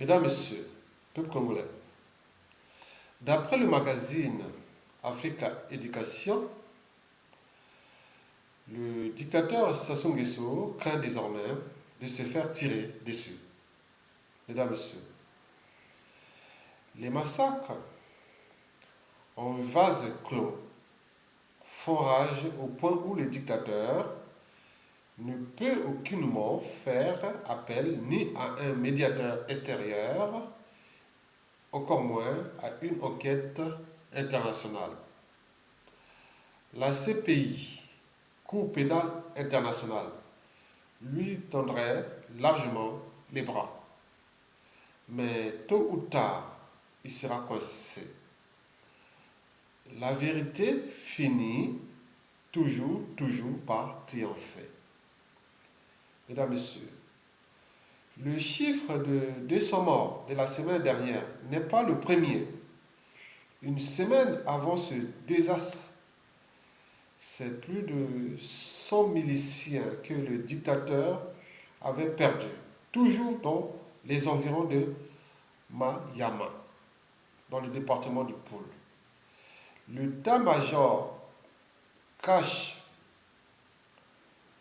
Mesdames, Messieurs, peuple congolais, d'après le magazine Africa Education, le dictateur Sassou Nguesso craint désormais de se faire tirer dessus. Mesdames, Messieurs, les massacres en vase clos font rage au point où le dictateur ne peut aucunement faire appel ni à un médiateur extérieur, encore moins à une enquête internationale. La CPI, Cour pénale internationale, lui tendrait largement les bras. Mais tôt ou tard, il sera coincé. La vérité finit toujours par triompher. Mesdames, Messieurs, le chiffre de 200 morts de la semaine dernière n'est pas le premier. Une semaine avant ce désastre, c'est plus de 100 miliciens que le dictateur avait perdus, toujours dans les environs de Mayama, dans le département du Poul. L'état-major cache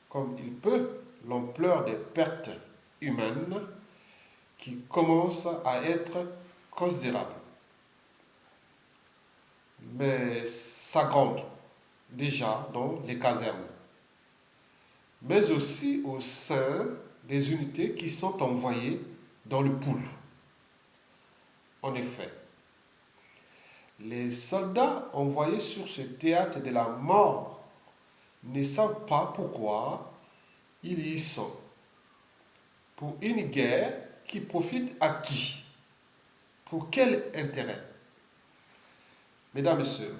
comme il peut l'ampleur des pertes humaines qui commencent à être considérables, mais s'agrandent déjà dans les casernes, mais aussi au sein des unités qui sont envoyées dans le Poul. En effet, les soldats envoyés sur ce théâtre de la mort ne savent pas pourquoi ils y sont. Pour une guerre qui profite à qui? Pour quel intérêt? Mesdames, Messieurs,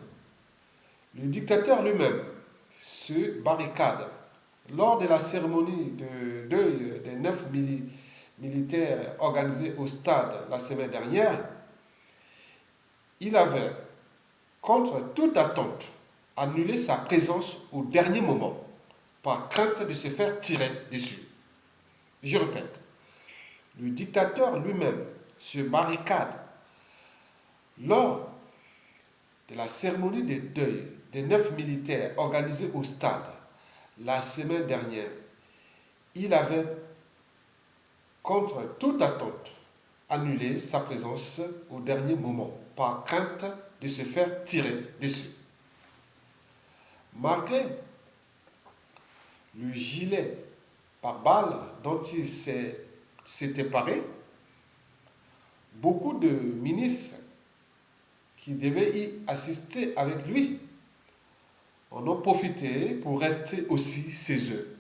le dictateur lui-même se barricade lors de la cérémonie de deuil des 9 militaires organisés au stade la semaine dernière. Il avait, contre toute attente, annulé sa présence au dernier moment par crainte de se faire tirer dessus. Je répète, le dictateur lui-même se barricade lors de la cérémonie de deuil des 9 militaires organisés au stade la semaine dernière. Il avait, contre toute attente, annulé sa présence au dernier moment par crainte de se faire tirer dessus. Malgré le gilet par balle dont il s'était paré, beaucoup de ministres qui devaient y assister avec lui en ont profité pour rester aussi chez eux.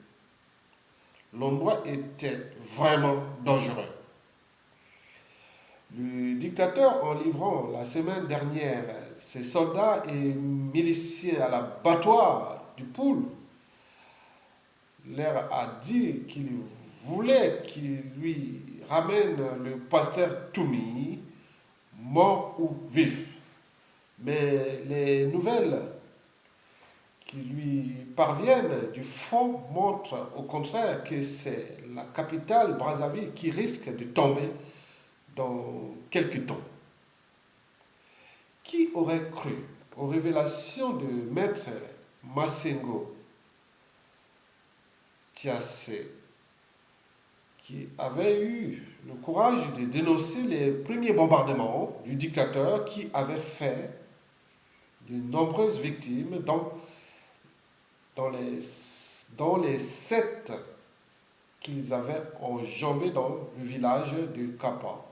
L'endroit était vraiment dangereux. Le dictateur, en livrant la semaine dernière ses soldats et miliciens à l'abattoir du Poul, leur a dit qu'il voulait qu'il lui ramène le pasteur Toumi, mort ou vif. Mais les nouvelles qui lui parviennent du front montrent au contraire que c'est la capitale Brazzaville qui risque de tomber dans quelques temps. Qui aurait cru aux révélations de Maître Massengo Tiassé, qui avait eu le courage de dénoncer les premiers bombardements du dictateur qui avait fait de nombreuses victimes dans les 7 qu'ils avaient enjambés dans le village de Kapa,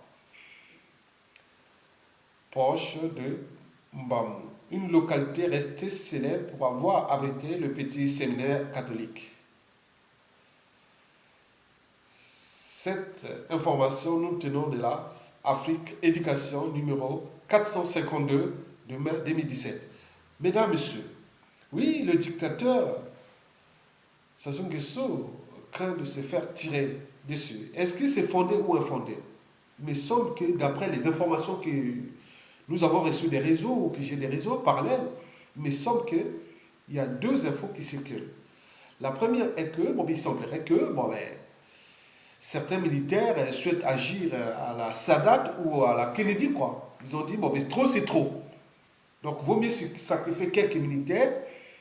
proche de Mbamou, une localité restée célèbre pour avoir abrité le petit séminaire catholique. Cette information, nous tenons de la Afrique Éducation numéro 452 de mai 2017. Mesdames, Messieurs, oui, le dictateur Sassou Nguesso craint de se faire tirer dessus. Est-ce qu'il s'est fondé ou infondé? Il me semble que d'après les informations que nous avons reçues des réseaux ou que j'ai des réseaux parallèles, il me semble qu'il y a 2 infos qui circulent. La première est que, il semblerait que, certains militaires souhaitent agir à la Sadat ou à la Kennedy, quoi. Ils ont dit, bon, mais trop, c'est trop. Donc, vaut mieux sacrifier quelques militaires.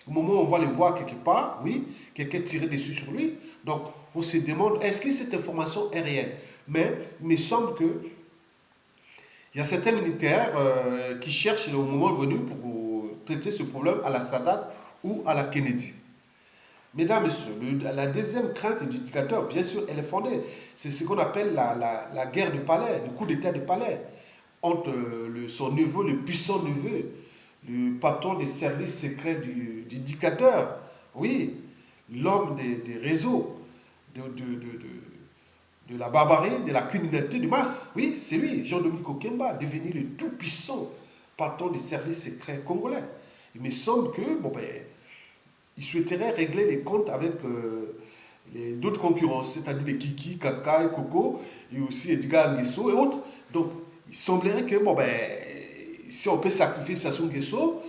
Au moment où on va les voir quelque part, oui, quelqu'un tirer dessus sur lui. Donc, on se demande, est-ce que cette information est réelle? Mais il me semble que il y a certains militaires qui cherchent au moment venu pour traiter ce problème à la Sadat ou à la Kennedy. Mesdames, Messieurs, la deuxième crainte du dictateur, bien sûr, elle est fondée. C'est ce qu'on appelle la guerre du palais, le coup d'état du palais, entre son neveu, le puissant neveu, le patron des services secrets du dictateur, oui, l'homme des réseaux, de la barbarie, de la criminalité de masse. Oui, c'est lui, Jean-Dominique Okemba, devenu le tout-puissant patron des services secrets congolais. Il me semble que, bon ben, il souhaiterait régler les comptes avec d'autres concurrents, c'est-à-dire des Kiki, Kaka et Coco, et aussi Edgar Nguesso et autres. Donc, il semblerait que, bon ben, si on peut sacrifier Sassou Nguesso,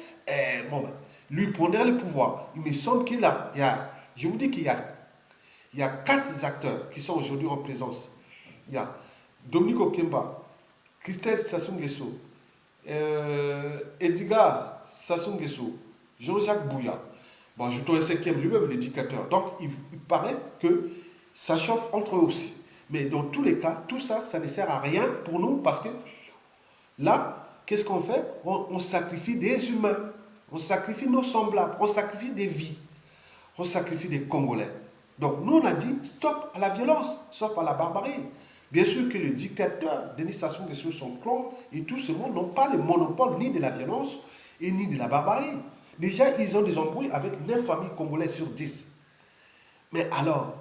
bon ben, lui prendrait le pouvoir. Il me semble qu'il y a, je vous dis qu'il y a 4 acteurs qui sont aujourd'hui en présence. Il y a Dominique Okemba, Christelle Sassou Nguesso, Edgar Sassou Nguesso, Jean-Jacques Bouya. Bon, ajoutons un 5e lui-même, l'éducateur. Donc, il paraît que ça chauffe entre eux aussi. Mais dans tous les cas, tout ça, ça ne sert à rien pour nous parce que là, qu'est-ce qu'on fait? On sacrifie des humains, on sacrifie nos semblables, on sacrifie des vies, on sacrifie des Congolais. Donc, nous, on a dit stop à la violence, stop à la barbarie. Bien sûr que le dictateur, Denis Sassou Nguesso, son clan et tout ce monde n'ont pas le monopole ni de la violence et ni de la barbarie. Déjà, ils ont des embrouilles avec 9 familles congolaises sur 10. Mais alors,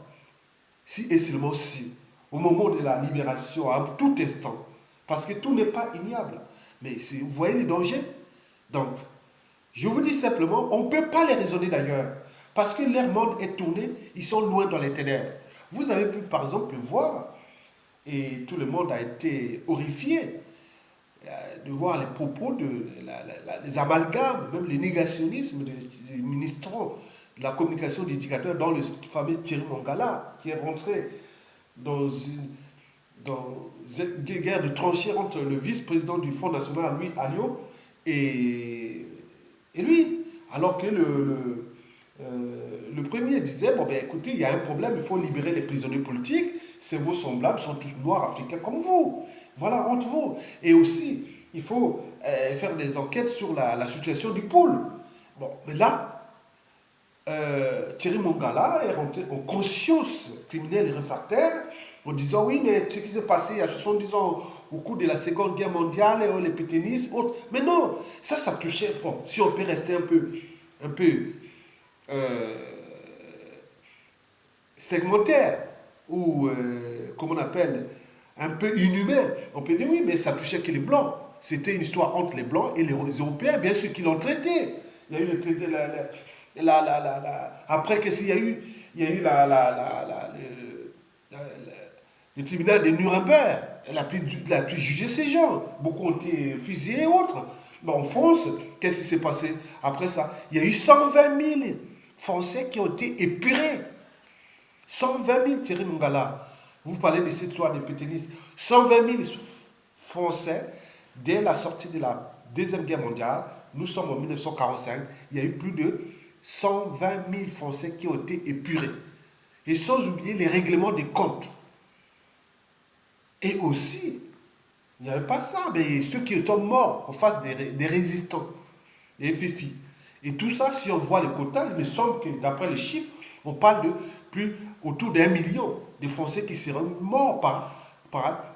si et seulement si, au moment de la libération, à tout instant, parce que tout n'est pas ignoble, mais vous voyez les dangers? Donc, je vous dis simplement, on ne peut pas les raisonner d'ailleurs, parce que leur monde est tourné, ils sont loin dans les ténèbres. Vous avez pu, par exemple, voir, et tout le monde a été horrifié, de voir les propos, les amalgames, même les négationnismes des ministres de la communication des dictateurs dans le fameux Thierry Mongala, qui est rentré dans une guerre de tranchées entre le vice-président du Front National, Louis Alliot, et lui. Alors que le premier disait, bon ben écoutez, il y a un problème, il faut libérer les prisonniers politiques, c'est vos semblables, sont tous noirs africains comme vous. Voilà, entre vous. Et aussi, il faut faire des enquêtes sur la situation du pôle. Bon, mais là, Thierry Mongala est rentré en conscience criminelle et réfractaire en disant oui, mais ce qui s'est passé il y a 70 ans au cours de la Seconde Guerre mondiale, les pétainistes, autres. Mais non, ça touchait. Bon, si on peut rester un peu segmentaire ou, comme on appelle, un peu inhumain, on peut dire oui, mais ça touchait que les Blancs. C'était une histoire entre les Blancs et les Européens, bien sûr, qui l'ont traité. Il y a eu le traité, après qu'est-ce qu'il y a eu? Il y a eu le tribunal de Nuremberg. Elle a pu juger ces gens. Beaucoup ont été fusillés et autres. Mais en France, qu'est-ce qui s'est passé après ça? Il y a eu 120 000 Français qui ont été épurés. 120 000, Thierry Mongala. Vous parlez de cette histoire des pétainistes. 120 000 Français, dès la sortie de la Deuxième Guerre mondiale, nous sommes en 1945, il y a eu plus de 120 000 Français qui ont été épurés. Et sans oublier les règlements des comptes. Et aussi, il n'y avait pas ça, mais ceux qui étaient morts en face des résistants, les FFI. Et tout ça, si on voit les quotas, il me semble que d'après les chiffres, on parle de plus autour d'1 million de Français qui seraient morts par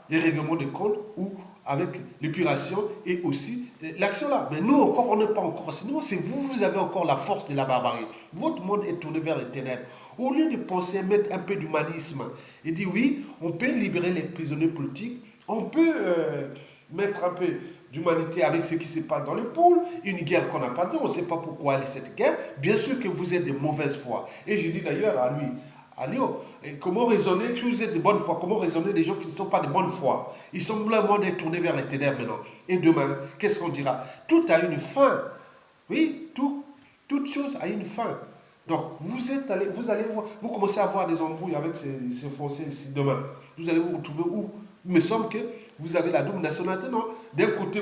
les règlements de compte ou avec l'épuration et aussi l'action là. Mais nous encore, on n'est pas encore. Sinon, c'est vous avez encore la force de la barbarie. Votre monde est tourné vers les ténèbres. Au lieu de penser à mettre un peu d'humanisme et dire oui, on peut libérer les prisonniers politiques, on peut mettre un peu d'humanité avec ce qui se passe dans le pôle, une guerre qu'on n'a pas dit, on ne sait pas pourquoi elle est cette guerre. Bien sûr que vous êtes de mauvaise foi. Et je dis d'ailleurs à lui, Alio, comment raisonner, si vous êtes de bonne foi, comment raisonner des gens qui ne sont pas de bonne foi? Ils sont vraiment détournés vers les ténèbres maintenant. Et demain, qu'est-ce qu'on dira? Tout a une fin. Oui, toute chose a une fin. Donc, vous commencez à avoir des embrouilles avec ces Français ici demain. Vous allez vous retrouver où? Il me semble que vous avez la double nationalité, non? D'un côté,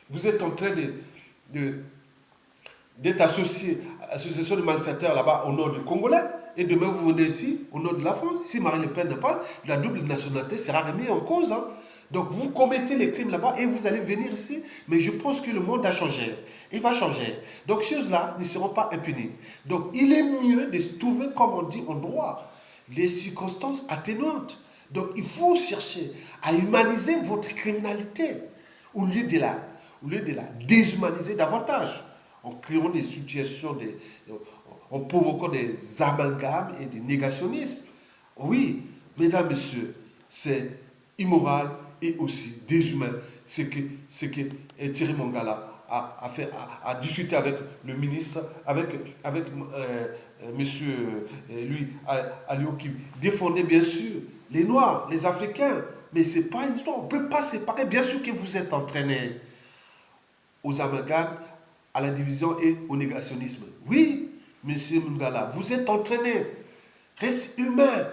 vous êtes en train de- d'être associé à l'association de malfaiteurs là-bas au nord du Congolais, et demain vous venez ici, au nord de la France. Si Marine Le Pen n'est pas, la double nationalité sera remise en cause. Hein. Donc vous commettez les crimes là-bas et vous allez venir ici. Mais je pense que le monde a changé. Il va changer. Donc ces choses-là ne seront pas impunies. Donc il est mieux de trouver, comme on dit en droit, les circonstances atténuantes. Donc il faut chercher à humaniser votre criminalité au lieu de la déshumaniser davantage en créant des situations, en provoquant des amalgames et des négationnismes. Oui, mesdames, messieurs, c'est immoral et aussi déshumain ce que Thierry Mongala a discuté avec le ministre, avec monsieur lui, Alio, qui défendait bien sûr les Noirs, les Africains. Mais ce n'est pas une histoire, on ne peut pas séparer. Bien sûr que vous êtes entraînés aux amalgames, à la division et au négationnisme. Oui, monsieur Mungala, vous êtes entraîné. Reste humain.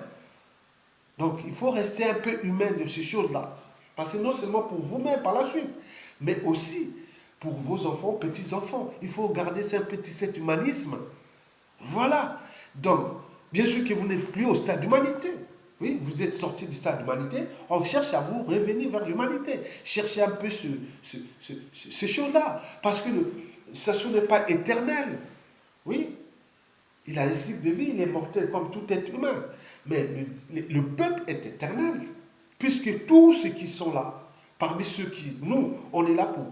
Donc, il faut rester un peu humain de ces choses-là. Parce que non seulement pour vous-même par la suite, mais aussi pour vos enfants, petits-enfants. Il faut garder cet humanisme. Voilà. Donc, bien sûr que vous n'êtes plus au stade d'humanité. Oui, vous êtes sorti du stade d'humanité. On cherche à vous revenir vers l'humanité. Cherchez un peu ces choses-là. Parce que ça n'est pas éternel. Oui, il a un cycle de vie, il est mortel comme tout être humain. Mais le peuple est éternel. Puisque tous ceux qui sont là, parmi ceux qui, nous, on est là pour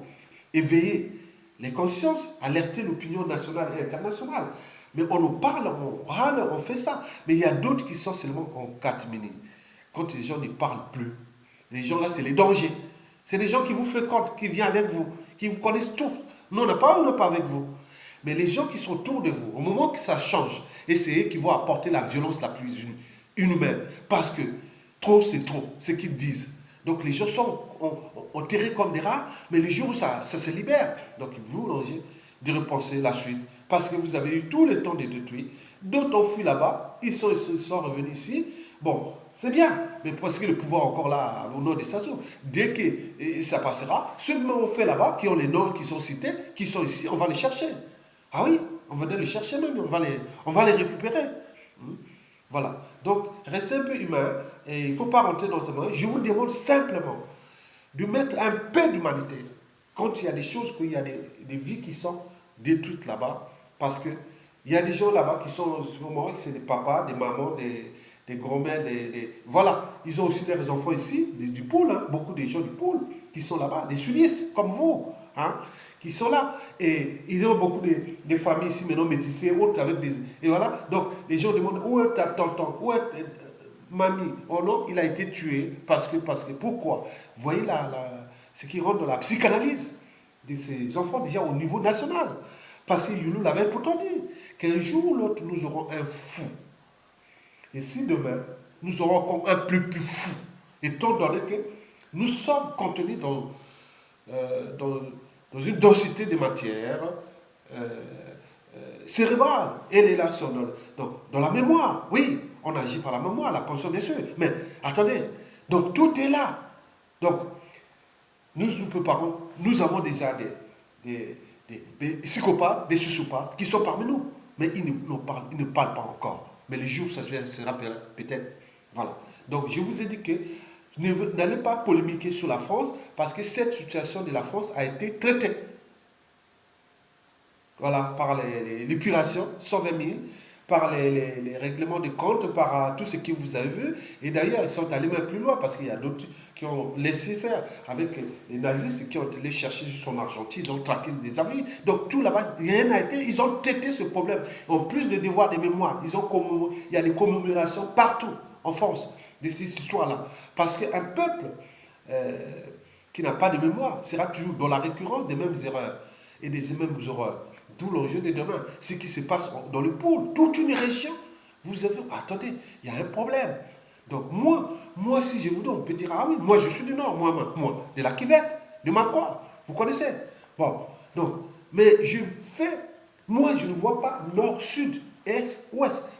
éveiller les consciences, alerter l'opinion nationale et internationale. Mais on nous parle, on râle, on fait ça. Mais il y a d'autres qui sont seulement en catimini. Quand les gens ne parlent plus, les gens là, c'est les dangers. C'est des gens qui vous fréquentent, qui viennent avec vous, qui vous connaissent tous. Nous, on n'est pas avec vous. Mais les gens qui sont autour de vous, au moment que ça change, et c'est eux qui vont apporter la violence la plus inhumaine. Parce que trop, c'est trop, ce qu'ils disent. Donc les gens sont enterrés comme des rats, mais les jours où ça se libère. Donc vous, danger de repenser la suite. Parce que vous avez eu tout le temps de détruire. D'autres ont fui là-bas, ils sont revenus ici. Bon, c'est bien, mais parce que le pouvoir est encore là au nord des stations. Dès que ça passera, ceux qui ont fait là-bas, qui ont les noms qui sont cités, qui sont ici, on va les chercher. Ah oui, on va les chercher même, on va les récupérer. Voilà. Donc, restez un peu humain, et il ne faut pas rentrer dans ce moment. Je vous demande simplement de mettre un peu d'humanité quand il y a des choses, qu'il y a des vies qui sont détruites là-bas, parce qu'il y a des gens là-bas qui sont, c'est des papas, des mamans, des grands-mères, voilà. Ils ont aussi des enfants ici, du pôle, hein, beaucoup de gens du pôle qui sont là-bas, des sudistes comme vous, hein, qui sont là. Et ils ont beaucoup de familles ici, maintenant métissées, autres avec des... Et voilà. Donc, les gens demandent, où est ta tonton, où est mamie? Oh non, il a été tué. Parce que pourquoi? Vous voyez ce qui rentre dans la psychanalyse de ces enfants déjà au niveau national. Parce que Youlou l'avait pourtant dit qu'un jour ou l'autre, nous aurons un fou. Et si demain, nous aurons encore un plus fou, étant donné que nous sommes contenus dans une densité de matière cérébrale. Elle est là dans la mémoire. Oui, on agit par la mémoire, la conscience des cieux. Mais attendez, donc tout est là. Donc, nous préparons, nous avons déjà des psychopathes, des sociopathes qui sont parmi nous. Mais ils ne parlent pas encore. Mais le jour, ça sera peut-être. Voilà. Donc, je vous ai dit que n'allez pas polémiquer sur la France parce que cette situation de la France a été traitée. Voilà, par l'épuration, 120 000, par les règlements de compte, par tout ce que vous avez vu. Et d'ailleurs, ils sont allés même plus loin parce qu'il y a d'autres qui ont laissé faire avec les nazistes qui ont été chercher son Argentine, ils ont traqué des avis. Donc tout là-bas, rien n'a été, ils ont traité ce problème. En plus de devoirs de mémoire, il y a des commémorations partout en France de ces histoires-là. Parce qu'un peuple qui n'a pas de mémoire sera toujours dans la récurrence des mêmes erreurs et des mêmes horreurs. D'où l'enjeu de demain. Ce qui se passe dans le pôle, toute une région, vous avez... Attendez, il y a un problème. Donc moi si je vous donne, on peut dire, ah oui, moi je suis du Nord, moi de la Kivette, de Makwa, vous connaissez. Bon, donc, mais moi je ne vois pas Nord, Sud,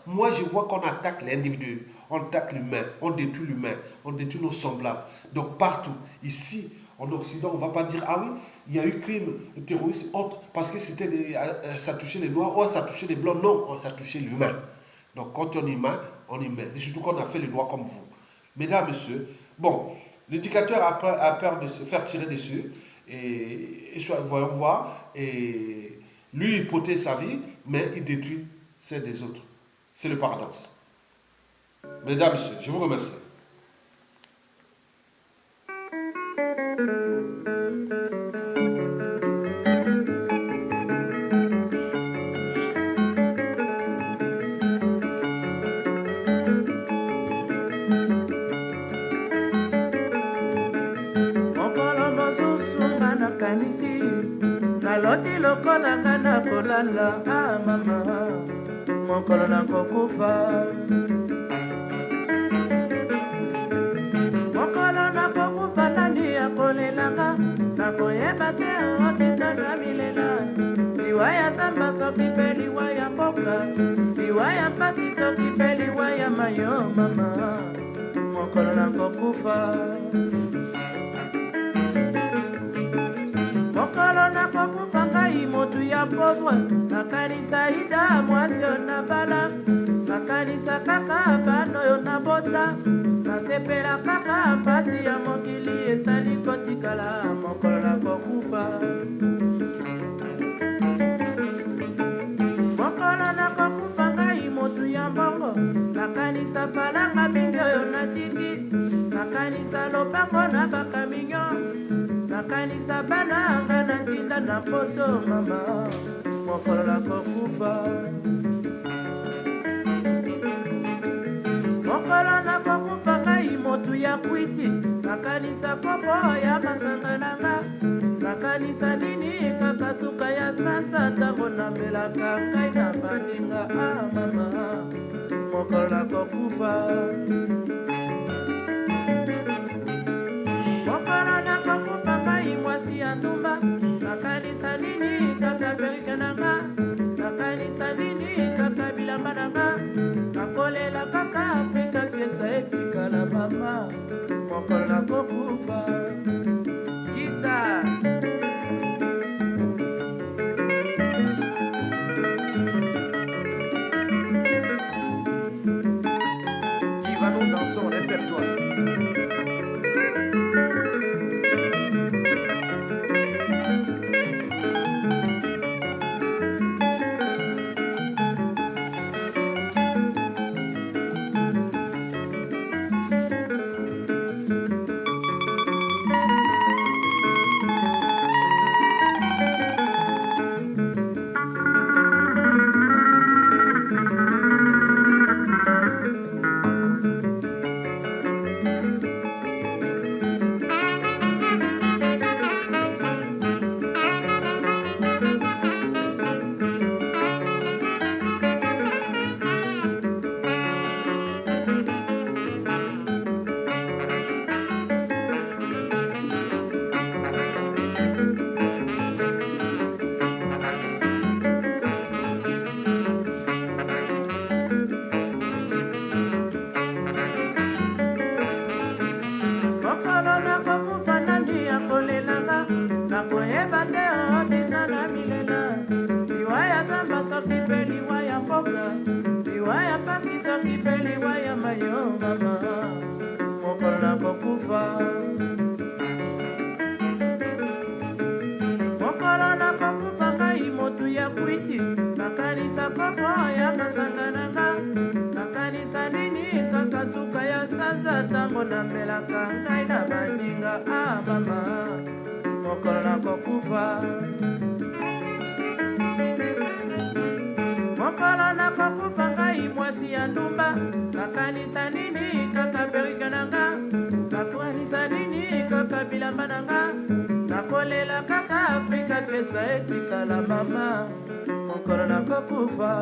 Moi, je vois qu'on attaque l'individu, on attaque l'humain, on détruit nos semblables. Donc partout, ici, en Occident, on ne va pas dire, ah oui, il y a eu crime, terrorisme, autre, parce que ça touchait les Noirs, ou ça touchait les Blancs. Non, ça touchait l'humain. Donc quand on est humain, on est humain. Et surtout qu'on a fait les lois comme vous. Mesdames, messieurs, bon, l'éducateur a peur de se faire tirer dessus. Voyons voir. Et lui, il protège sa vie, mais il détruit celle des autres. C'est le paradoxe. Mesdames, messieurs, je vous remercie. Naloti lokola ngana kolala mama mokolo na kokufa nani akolelanga nakoyeba te otinda na milela liwa ya zamba soki mpe liwa ya mboka liwa ya mpasi soki mpe liwa ya mayo mama mokolo na kokufa mokolo nakokufa ngai motu ya pauvre nakanisa ida mwasi oyo nabala nakanisa kaka bana oyo nabota nasepela kaka mpasi ya mokili esali kotikala mokolo nakokufa mokolo nakokufa ngai motu ya mbongo nakanisa palanga mingi oyo natiki nakanisa lopango na bakaminyo nakanisa bana nga na ntinda na poto mama mokolo nakokufa mokolo nakokufa ngai motu ya kwiti nakanisa popo ya masanga nanga nakanisa nini kaka suka ya sanza ntango nambelaka ngai na baninga mama mokolo nakokufa mokolo nakokufa ngai mwasi ya ndumba nakanisa nini kaka perike nanga nakanisa nini kaka bilamba nanga nakolela kaka afrika piesa etikala mama mokolo nakokufa gita qui va nous dans son répertoire. nakoyeba te otinda na milela liwa ya zamba soki mpe liwa ya mboka liwa ya mpasi soki mpe liwa ya mayo mama mokolo nakokufa mokolo nakokufa ngai motu ya kwiti nakanisa popo ya masanga nanga nakanisa nini kaka suka ya sanza ntango namelaka ngai na baninga mama mokolo nakokufa mokolo nakokufa ngai mwasi ya ndumba nakanisa nini kaka perike nanga nakanisa nini kaka bilamba nanga nakolela kaka afrika fiesta etikala mama mokolo nakokufa